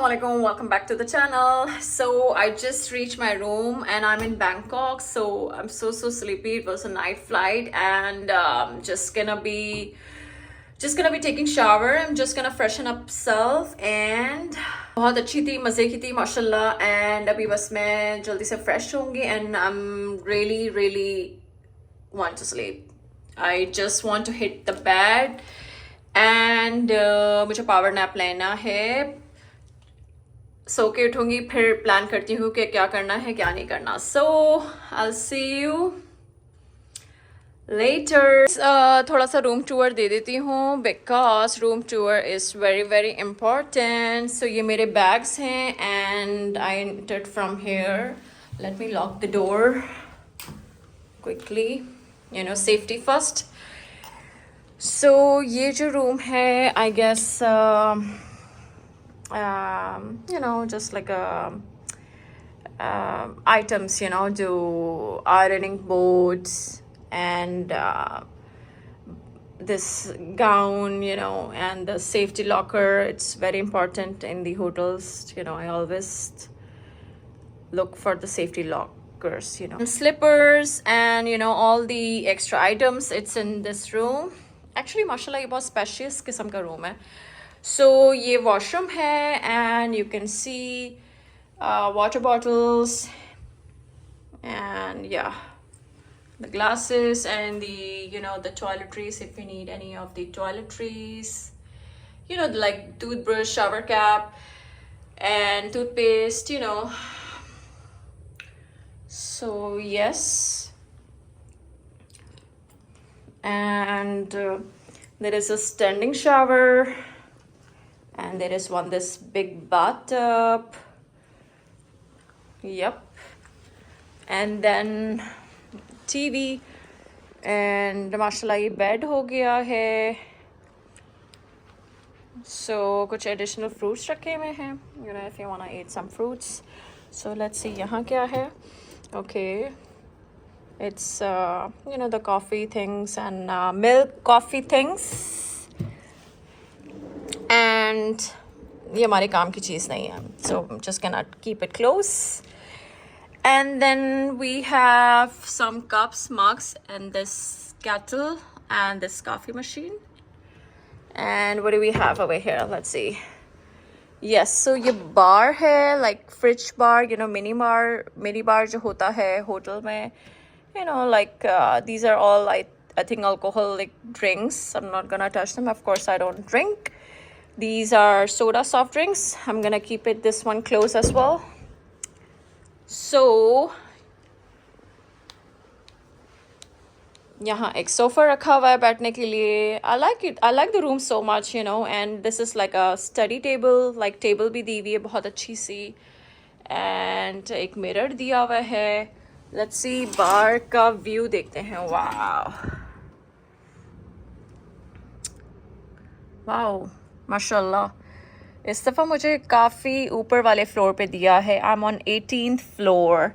Assalamualaikum, welcome back to the channel. So I just reached my room and I'm in Bangkok, so I'm so sleepy. It was a night flight and just gonna be taking shower. I'm just gonna freshen up self and बहुत अच्छी थी, मज़े की थी माशाल्लाह. And अभी बस मैं जल्दी से fresh होंगी and I'm really want to sleep. I just want to hit the bed and मुझे power nap लेना है. सो के उठूंगी, फिर प्लान करती हूँ कि क्या करना है क्या नहीं करना. So I see you later. थोड़ा सा रूम टूर दे देती हूँ because room tour is very important. So ये मेरे बैग्स हैं and I entered from here. Let me lock the door quickly, you know, safety first. So ये जो रूम है I guess you know, just like items, you know, do ironing boards and this gown, you know, and the safety locker. It's very important in the hotels, you know. I always look for the safety lockers, you know. And slippers and, you know, all the extra items. It's in this room. Actually, mashallah, ये बहुत spacious किस्म का room है. So ये washroom है and you can see water bottles and yeah, the glasses and the, you know, the toiletries if you need any of the toiletries, you know, like toothbrush, shower cap and toothpaste, you know. So yes, and there is a standing shower. And there is this big bathtub. Yep. And then TV. And mashallah ये bed हो गया है. So कुछ additional fruits रखे हुए हैं. You know, if you wanna eat some fruits. So let's see यहाँ क्या है. Okay. It's you know, the coffee things and milk coffee things. And ये हमारे काम की चीज़ नहीं है. So I'm just gonna keep it close. And then we have some cups, mugs, and this kettle and this coffee machine. And what do we have over here? Let's see. Yes, so ये bar है, like fridge bar, you know, mini bar जो होता है hotel में. You know, like these are all I think alcoholic drinks. I'm not gonna touch them. Of course, I don't drink. These are soda soft drinks. I'm gonna keep this one close as well. So यहाँ एक sofa रखा हुआ है बैठने के लिए. I like it. I like the room so much, you know. And this is like a study table. Like table भी दी हुई है बहुत अच्छी सी. And एक mirror दिया हुआ है. Let's see bar का view देखते हैं. Wow. Wow. माशाल्लाह इस दफ़ा मुझे काफ़ी ऊपर वाले फ्लोर पे दिया है. I am on 18th floor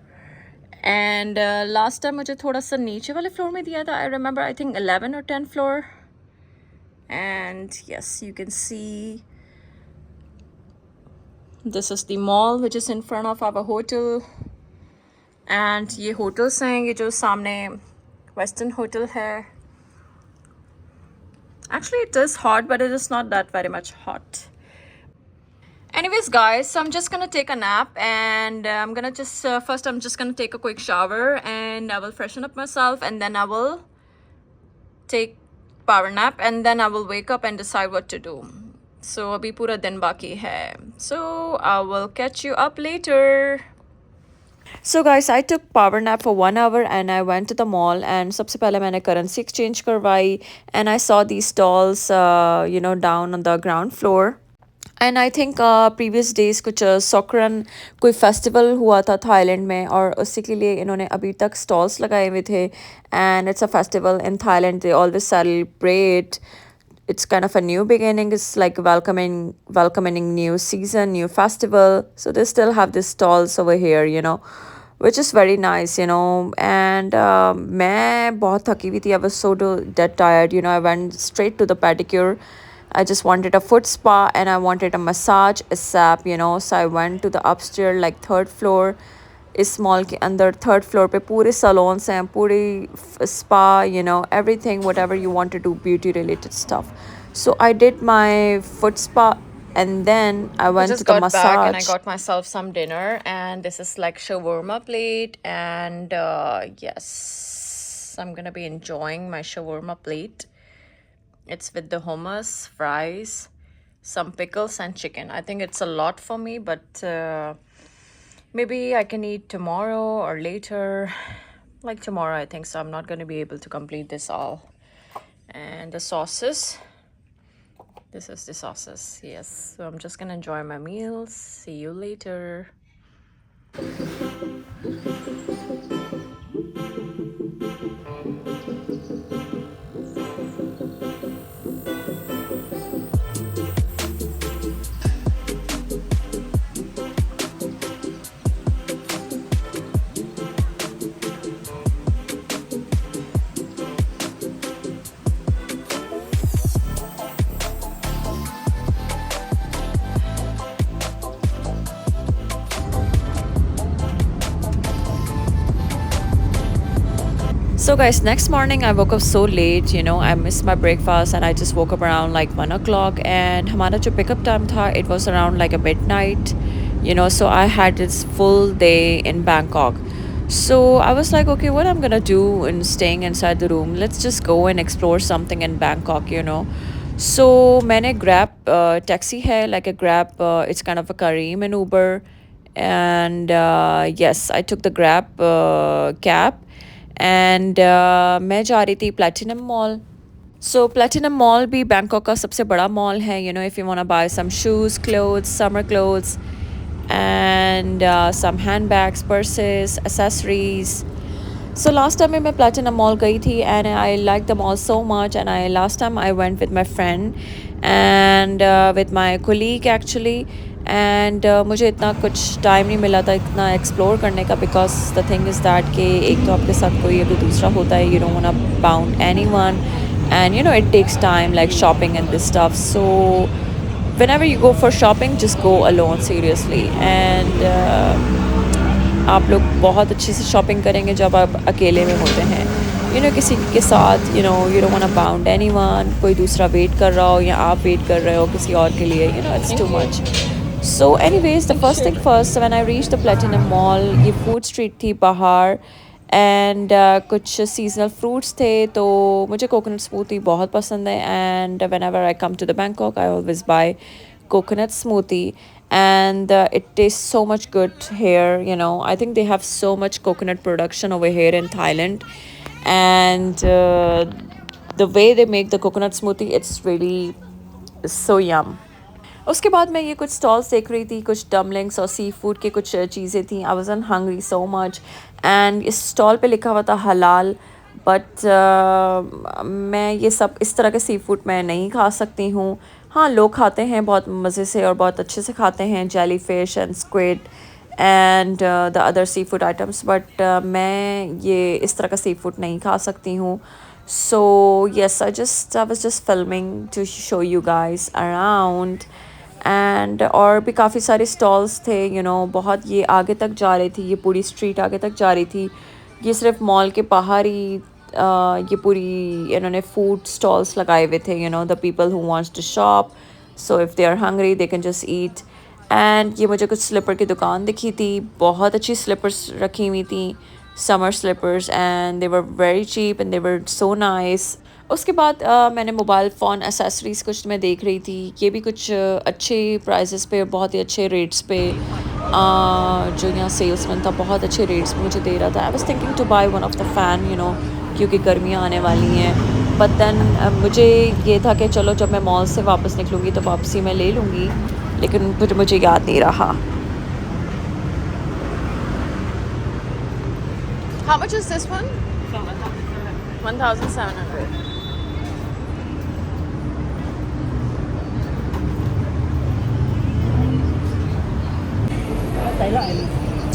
and last time मुझे थोड़ा सा नीचे वाले फ्लोर में दिया था. I remember I think 11 or 10 floor. And yes you can see this is the mall which is in front of our hotel. And ये hotels हैं, ये जो सामने वेस्टर्न होटल है. Actually, it is hot, but it is not that very much hot. Anyways, guys, so I'm just gonna take a nap and I'm gonna just first I'm just gonna take a quick shower and I will freshen up myself and then I will take power nap and then I will wake up and decide what to do. So abhi pura din baki hai. So I will catch you up later. So guys, I took power nap for 1 hour and I went to the mall and सबसे पहले मैंने currency exchange करवाई and I saw these stalls you know, down on the ground floor. And I think previous days कुछ Songkran कोई festival हुआ था Thailand में और उसी के लिए इन्होंने अभी तक stalls लगाए हुए थे. And it's a festival in Thailand. They always celebrate. It's kind of a new beginning. It's like welcoming new season, new festival. So they still have these stalls over here, you know, which is very nice, you know. And मैं बहुत थकी हुई थी. I was so dead tired, you know. I went straight to the pedicure I just wanted a foot spa and I wanted a massage ASAP, you know. So I went to the upstairs, like third floor. इस mall के अंदर third floor पे पूरे salons हैं, पूरी spa, you know, everything, whatever you want to do, beauty related stuff. So I did my foot spa and then I went to just the got back and I massage. got myself some dinner, and this is like shawarma plate, and yes, I'm gonna be enjoying my shawarma plate. It's with the hummus, fries, some pickles, and chicken. I think it's a lot for me, but maybe I can eat tomorrow or later. Like tomorrow, I think so. I'm not going to be able to complete this all. And the sauces. This is the sauces. Yes. So I'm just going to enjoy my meals. See you later. So guys, next morning I woke up so late, you know, I missed my breakfast and I just woke up around like 1 o'clock, and हमारा जो pickup time था, it was around like a midnight, you know, so I had this full day in Bangkok. So I was like, okay, what I'm gonna do in staying inside the room? Let's just go and explore something in Bangkok, you know. So मैंने grab taxi है, like a grab, it's kind of a Kareem and Uber, and yes, I took the grab cab, and मैं जा रही थी platinum mall. So platinum mall भी Bangkok का सबसे बड़ा mall है, you know, if you want to buy some shoes, clothes, summer clothes, and some handbags, purses, accessories. So last time मैं platinum mall गई थी, and I liked the mall so much, and last time I went with my friend and with my colleague actually, and मुझे इतना कुछ time नहीं मिला था इतना एक्सप्लोर करने का, because the thing is that कि एक तो आपके साथ कोई अगर दूसरा होता है, you don't want to bound anyone, and you know it takes time like shopping and this stuff. So whenever you go for shopping, just go alone seriously, and आप लोग बहुत अच्छे से शॉपिंग करेंगे जब आप अकेले में होते हैं, you know, किसी के साथ, you know, you don't want to bound anyone, कोई दूसरा वेट कर रहा हो या आप वेट कर रहे हो किसी और के लिए, you know, it's too much. So anyways, the first thing first, when I reached the Platinum Mall, ये food street थी बाहर, and कुछ seasonal fruits थे, तो मुझे coconut smoothie बहुत पसंद है, and whenever I come to the Bangkok, I always buy coconut smoothie, and it tastes so much good here, you know. I think they have so much coconut production over here in Thailand, and the way they make the coconut smoothie, it's really so yum. उसके बाद मैं ये कुछ stalls देख रही थी, कुछ डमलिंग्स और सी फूड की कुछ चीज़ें थी. I was hungry so much, and इस स्टॉल पे लिखा हुआ था हलाल, बट मैं ये सब इस तरह के सी फूड मैं नहीं खा सकती हूँ. हाँ, लोग खाते हैं बहुत मज़े से और बहुत अच्छे से खाते हैं, jellyfish and squid and the other seafood items, but मैं ये इस तरह का सी फूड नहीं खा सकती हूँ. So yes, I was just filming to show you guys around, and और भी काफ़ी सारे स्टॉल्स थे, you know, बहुत ये आगे तक जा रही थी, ये पूरी स्ट्रीट आगे तक जा रही थी. ये सिर्फ मॉल के बाहर ही ये पूरी इन्होंने फूड स्टॉल्स लगाए हुए थे, you know, the people who wants to shop, so if they are hungry they can just eat. And ये मुझे कुछ स्लीपर की दुकान दिखी थी, बहुत अच्छी स्लीपर्स रखी हुई थी, summer slippers, and they were very cheap and they were so nice. उसके बाद मैंने मोबाइल फ़ोन एसेसरीज़ कुछ मैं देख रही थी, ये भी कुछ अच्छे प्राइसेस पे, बहुत ही अच्छे रेट्स पे, जो यहाँ सेल्समैन था बहुत अच्छे रेट्स पे मुझे दे रहा था. I was thinking to buy one of the fan, you know, क्योंकि गर्मियाँ आने वाली हैं, बट देन मुझे ये था कि चलो जब मैं मॉल से वापस निकलूँगी तो वापसी मैं ले लूँगी, लेकिन फिर मुझे याद नहीं रहा. How much is this one? 1,700.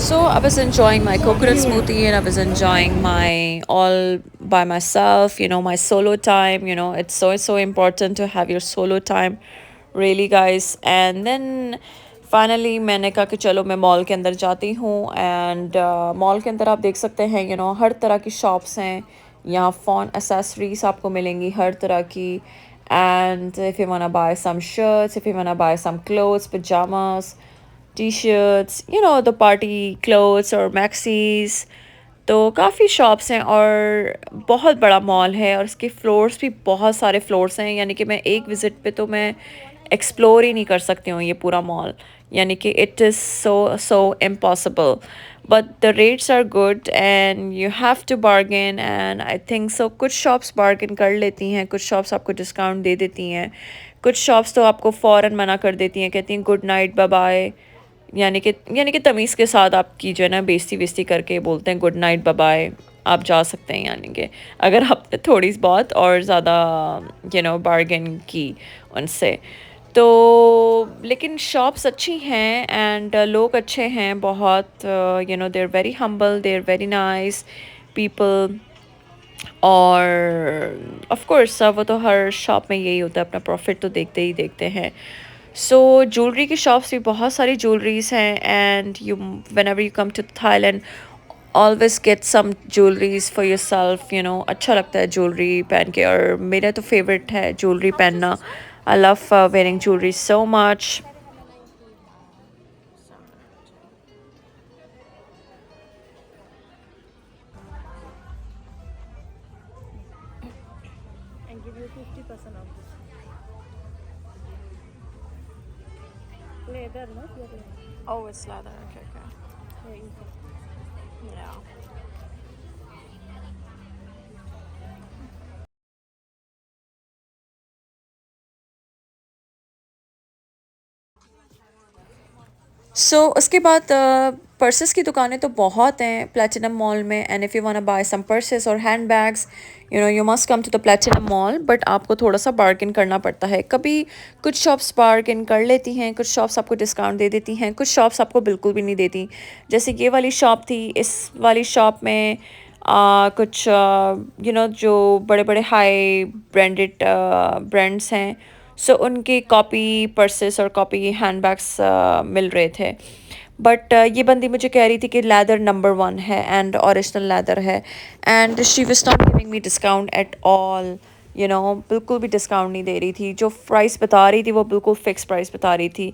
So I was enjoying my coconut smoothie and I was enjoying my all by myself, my solo time. It's so important to have your solo time, really, guys. And then finally मैंने कहा कि चलो मैं mall के अंदर जाती हूँ and mall के अंदर आप देख सकते हैं हर तरह की शॉप्स हैं यहाँ फ़ोन एसेसरीज आपको मिलेंगी हर तरह की and if you want to buy some shirts, if you want to buy some clothes, pajamas, t-shirts, the party clothes or maxis, तो काफ़ी शॉप्स हैं और बहुत बड़ा मॉल है और इसके फ्लोर्स भी बहुत सारे फ्लोर्स हैं यानी कि मैं एक विज़िट पे तो मैं एक्सप्लोर ही नहीं कर सकती हूँ ये पूरा मॉल यानी कि it is so impossible but the rates are good and you have to bargain and I think so कुछ शॉप्स बार्गेन कर लेती हैं कुछ शॉप्स आपको डिस्काउंट दे देती हैं कुछ शॉप्स तो आपको फ़ौरन मना कर देती हैं कहती हैं गुड नाइट बाय बाय यानी कि तमीज़ के साथ आप कीजिए ना बेइज्जती वेस्ती करके बोलते हैं गुड नाइट बाय बाय आप जा सकते हैं यानी कि अगर आपने थोड़ी बहुत और ज़्यादा बार्गेन की उनसे तो लेकिन शॉप्स अच्छी हैं एंड लोग अच्छे हैं बहुत they are very humble they are very nice people और ऑफ कोर्स वो तो हर शॉप में यही होता है अपना प्रॉफिट तो देखते ही देखते हैं सो ज्वेलरी की शॉप्स भी बहुत सारी ज्वेलरीज हैं and you whenever you come to Thailand always get some jewelleries for your self अच्छा लगता है ज्वेलरी पहन के और मेरा तो फेवरेट है ज्वेलरी पहनना I love wearing jewellery so much and give you 50% of this. Leather, no? Pure leather. Oh, it's leather. Okay, okay. Yeah, you can. Yeah. So उसके बाद पर्सेस की दुकानें तो बहुत हैं प्लेटिनम मॉल में and if you want buy some purses और handbags you must come to the Platinum Mall but आपको थोड़ा सा बार्गेन करना पड़ता है कभी कुछ शॉप्स बार्गेन कर लेती हैं कुछ शॉप्स आपको डिस्काउंट दे देती हैं कुछ शॉप्स आपको बिल्कुल भी नहीं देती जैसे ये वाली शॉप थी इस वाली शॉप में कुछ जो बड़े बड़े हाई ब्रांडेड ब्रांड्स हैं सो उनकी कॉपी पर्सेस और कॉपी हैंडबैग्स मिल रहे थे बट ये बंदी मुझे कह रही थी कि लेदर नंबर 1 है एंड ओरिजिनल लेदर है and she was not giving me discount at all बिल्कुल भी डिस्काउंट नहीं दे रही थी जो प्राइस बता रही थी वो बिल्कुल फ़िक्स प्राइस बता रही थी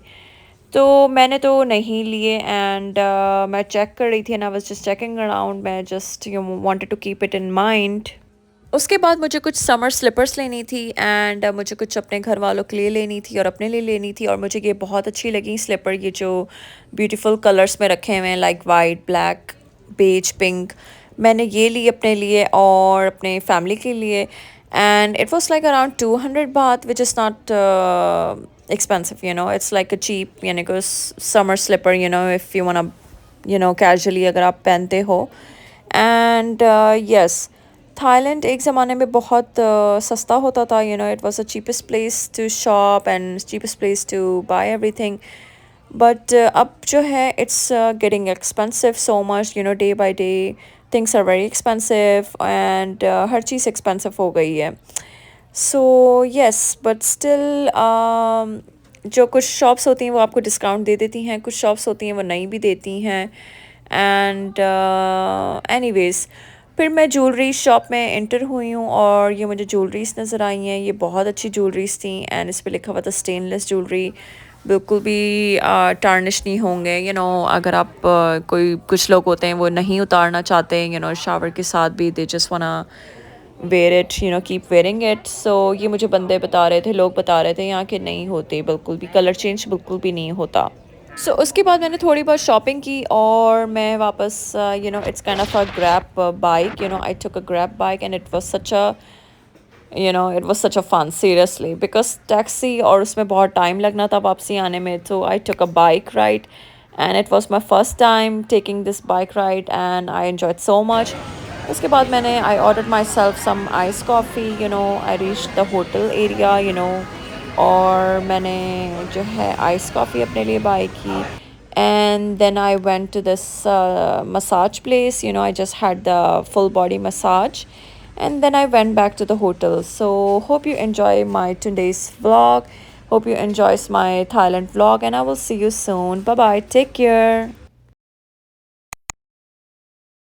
तो मैंने तो नहीं लिए एंड मैं चेक कर रही थी and I was just checking around मैं just wanted to keep it in mind उसके बाद मुझे कुछ समर स्लीपर्स लेनी थी एंड मुझे कुछ अपने घर वालों के लिए लेनी थी और अपने लिए लेनी थी और मुझे ये बहुत अच्छी लगी स्लीपर ये जो ब्यूटीफुल कलर्स में रखे हुए हैं like white black beige pink मैंने ये ली अपने लिए और अपने फैमिली के लिए and it was like around 200 बात which is not expensive it's like a cheap summer slipper if you want to casually अगर आप पहनते हो and yes थाईलैंड एक ज़माने में बहुत सस्ता होता था it was the cheapest place to shop and cheapest place to buy everything but अब जो है it's getting expensive so much day by day things are very expensive and हर चीज़ एक्सपेंसिव हो गई है सो येस बट स्टिल जो कुछ शॉप्स होती हैं वो आपको डिस्काउंट दे देती हैं कुछ शॉप्स होती हैं वो नहीं भी देती हैं एंड एनीवेज़ फिर मैं ज्वेलरी शॉप में एंटर हुई हूँ और ये मुझे ज्वेलरीज नज़र आई हैं ये बहुत अच्छी ज्वेलरीज थी एंड इस पर लिखा हुआ था स्टेनलेस ज्वेलरी बिल्कुल भी टार्निश नहीं होंगे अगर आप कोई कुछ लोग होते हैं वो नहीं उतारना चाहते शावर के साथ भी they just wanna wear it keep wearing it so ये मुझे बंदे बता रहे थे लोग बता रहे थे यहाँ के नहीं होते बिल्कुल भी कलर चेंज बिल्कुल भी नहीं होता सो उसके बाद मैंने थोड़ी बहुत शॉपिंग की और मैं वापस it's kind of a grab bike I took a grab bike and it was such a it was such a fun seriously because taxi और उसमें बहुत टाइम लगना था वापसी आने में तो I took a bike ride and it was my first time taking this bike ride and I enjoyed so much उसके बाद मैंने I ordered myself some iced coffee I reached the hotel area और मैंने जो है ice coffee अपने लिए bye की and then I went to this massage place. You know, I just had the full body massage, and then I went back to the hotel. So hope you enjoy my today's vlog. Hope you enjoys my Thailand vlog, and I will see you soon. Bye bye, take care.